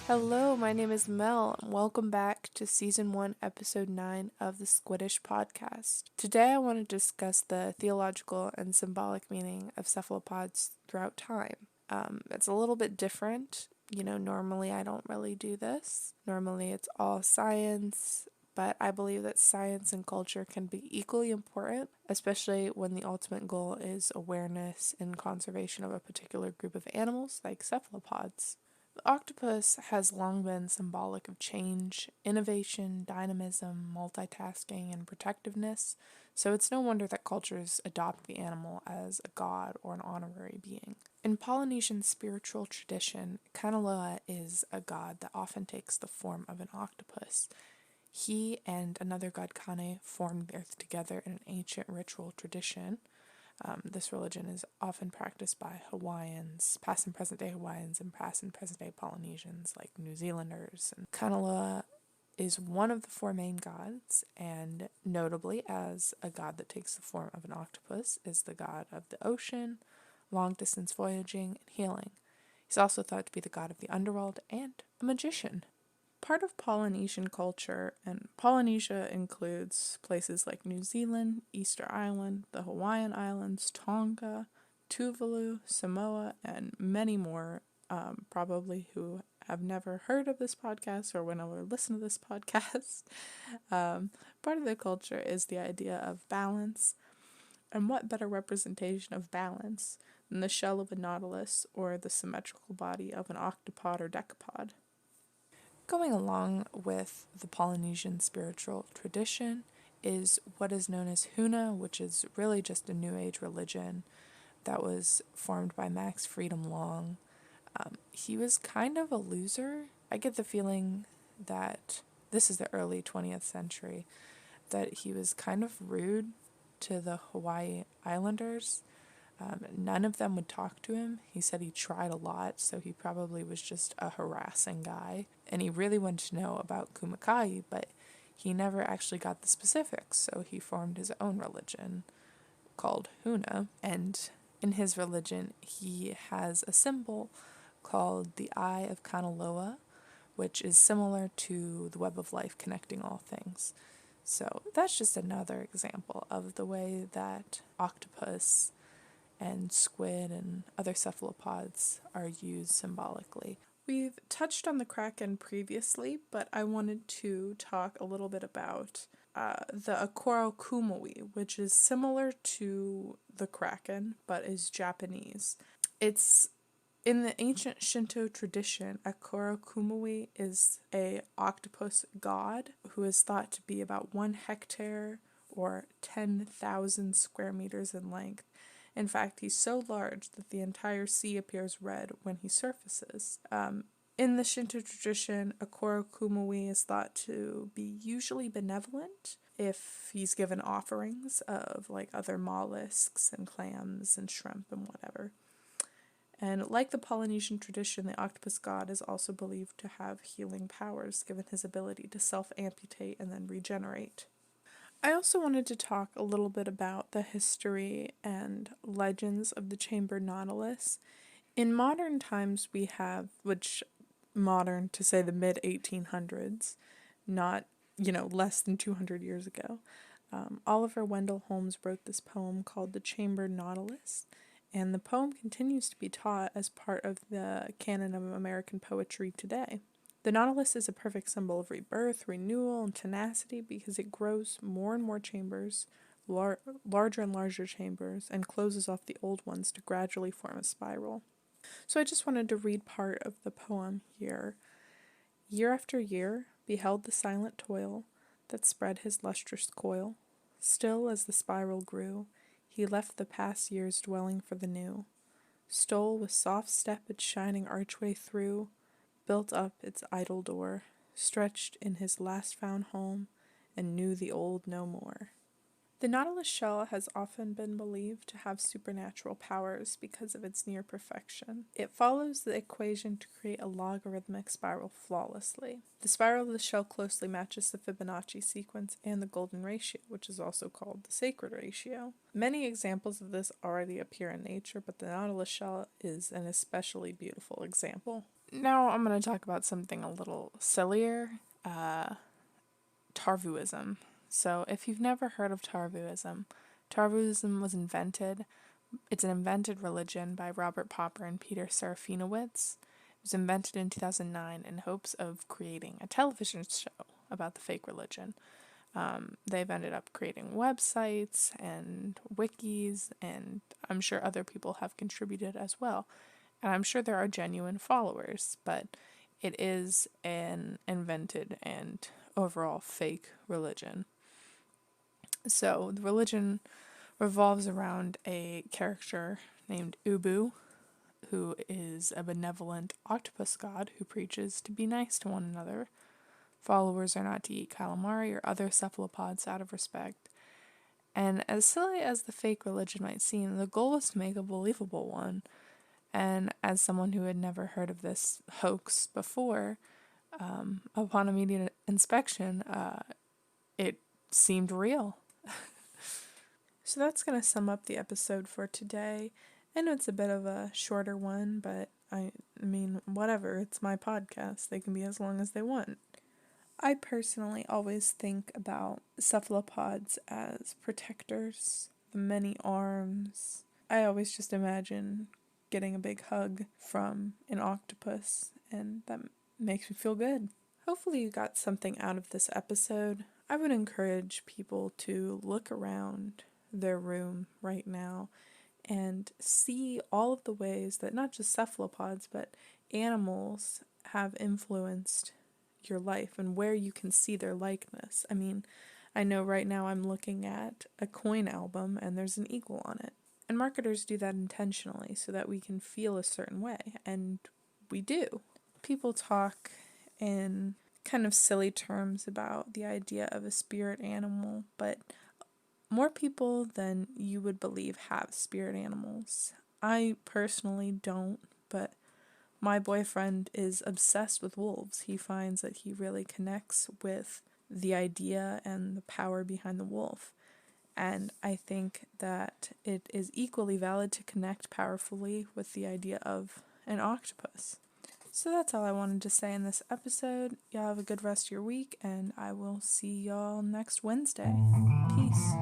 Hello, my name is Mel, and welcome back to Season 1, Episode 9 of the Squiddish Podcast. Today I want to discuss the theological and symbolic meaning of cephalopods throughout time. It's a little bit different. Normally I don't really do this. Normally it's all science, but I believe that science and culture can be equally important, especially when the ultimate goal is awareness and conservation of a particular group of animals like cephalopods. The octopus has long been symbolic of change, innovation, dynamism, multitasking, and protectiveness, so it's no wonder that cultures adopt the animal as a god or an honorary being. In Polynesian spiritual tradition, Kanaloa is a god that often takes the form of an octopus. He and another god Kane formed the earth together in an ancient ritual tradition. This religion is often practiced by Hawaiians, past and present day Hawaiians, and past and present day Polynesians like New Zealanders. And Kanaloa is one of the four main gods, and notably as a god that takes the form of an octopus, is the god of the ocean, long distance voyaging, and healing. He's also thought to be the god of the underworld and a magician. Part of Polynesian culture, and Polynesia includes places like New Zealand, Easter Island, the Hawaiian Islands, Tonga, Tuvalu, Samoa, and many more, probably who have never heard of this podcast or will never listen to this podcast. Part of the culture is the idea of balance, and what better representation of balance than the shell of a nautilus or the symmetrical body of an octopod or decapod. Going along with the Polynesian spiritual tradition is what is known as Huna, which is really just a New Age religion that was formed by Max Freedom Long. He was kind of a loser. I get the feeling that this is the early 20th century, that he was kind of rude to the Hawaii Islanders. None of them would talk to him. He said he tried a lot, so he probably was just a harassing guy. And he really wanted to know about Kumakai, but he never actually got the specifics, so he formed his own religion called Huna. And in his religion, he has a symbol called the Eye of Kanaloa, which is similar to the web of life connecting all things. So that's just another example of the way that octopus and squid and other cephalopods are used symbolically. We've touched on the kraken previously, but I wanted to talk a little bit about the Akoro Kumui, which is similar to the kraken, but is Japanese. It's in the ancient Shinto tradition, Akoro Kumui is a octopus god who is thought to be about 1 hectare or 10,000 square meters in length. In fact, he's so large that the entire sea appears red when he surfaces. In the Shinto tradition, Akoro Kumui is thought to be usually benevolent if he's given offerings of like other mollusks and clams and shrimp and whatever. And like the Polynesian tradition, the octopus god is also believed to have healing powers given his ability to self-amputate and then regenerate. I also wanted to talk a little bit about the history and legends of the chambered nautilus. In modern times we have, which modern to say the mid-1800s, not, less than 200 years ago, Oliver Wendell Holmes wrote this poem called The Chambered Nautilus, and the poem continues to be taught as part of the canon of American poetry today. The nautilus is a perfect symbol of rebirth, renewal, and tenacity because it grows more and more chambers, larger and larger chambers, and closes off the old ones to gradually form a spiral. So I just wanted to read part of the poem here. Year after year beheld the silent toil that spread his lustrous coil. Still as the spiral grew, he left the past year's dwelling for the new, stole with soft step its shining archway through, built up its idle door, stretched in his last found home, and knew the old no more. The nautilus shell has often been believed to have supernatural powers because of its near perfection. It follows the equation to create a logarithmic spiral flawlessly. The spiral of the shell closely matches the Fibonacci sequence and the golden ratio, which is also called the sacred ratio. Many examples of this already appear in nature, but the nautilus shell is an especially beautiful example. Now I'm going to talk about something a little sillier, Tarvuism. So if you've never heard of Tarvuism, Tarvuism was invented. It's an invented religion by Robert Popper and Peter Serafinowicz. It was invented in 2009 in hopes of creating a television show about the fake religion. They've ended up creating websites and wikis, and I'm sure other people have contributed as well. And I'm sure there are genuine followers, but it is an invented and overall fake religion. So the religion revolves around a character named Ubu, who is a benevolent octopus god who preaches to be nice to one another. Followers are not to eat calamari or other cephalopods out of respect. And as silly as the fake religion might seem, the goal was to make a believable one. And as someone who had never heard of this hoax before, upon immediate inspection, it seemed real. So that's going to sum up the episode for today. I know it's a bit of a shorter one, but I mean, whatever. It's my podcast. They can be as long as they want. I personally always think about cephalopods as protectors, the many arms. I always just imagine getting a big hug from an octopus, and that makes me feel good. Hopefully you got something out of this episode. I would encourage people to look around their room right now and see all of the ways that not just cephalopods but animals have influenced your life and where you can see their likeness. I mean, I know right now I'm looking at a coin album and there's an eagle on it. And marketers do that intentionally so that we can feel a certain way, and we do. People talk in kind of silly terms about the idea of a spirit animal, but more people than you would believe have spirit animals. I personally don't, but my boyfriend is obsessed with wolves. He finds that he really connects with the idea and the power behind the wolf. And I think that it is equally valid to connect powerfully with the idea of an octopus. So that's all I wanted to say in this episode. Y'all have a good rest of your week, and I will see y'all next Wednesday. Peace.